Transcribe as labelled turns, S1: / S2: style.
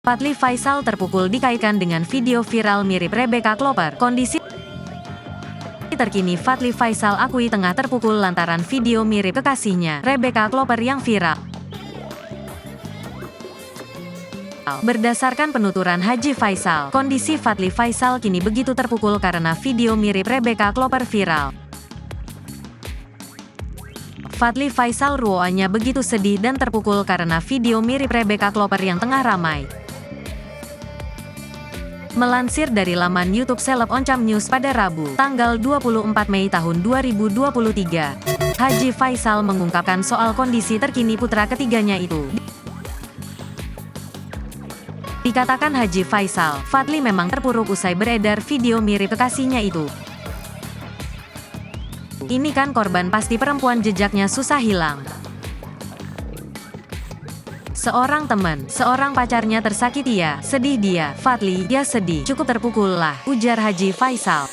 S1: Fadly Faisal terpukul dikaitkan dengan video viral mirip Rebecca Klopper. Kondisi terkini Fadly Faisal akui tengah terpukul lantaran video mirip kekasihnya, Rebecca Klopper yang viral. Berdasarkan penuturan Haji Faisal, kondisi Fadly Faisal kini begitu terpukul karena video mirip Rebecca Klopper viral. Fadly Faisal ruannya begitu sedih dan terpukul karena video mirip Rebecca Klopper yang tengah ramai. Melansir dari laman YouTube Seleb Oncam News pada Rabu, tanggal 24 Mei tahun 2023, Haji Faisal mengungkapkan soal kondisi terkini putra ketiganya itu. Dikatakan Haji Faisal, Fadly memang terpuruk usai beredar video mirip kekasihnya itu. Ini kan korban pasti perempuan, jejaknya susah hilang. Seorang teman, seorang pacarnya tersakiti ya, sedih dia, Fadly, ya sedih, cukup terpukul lah, ujar Haji Faisal.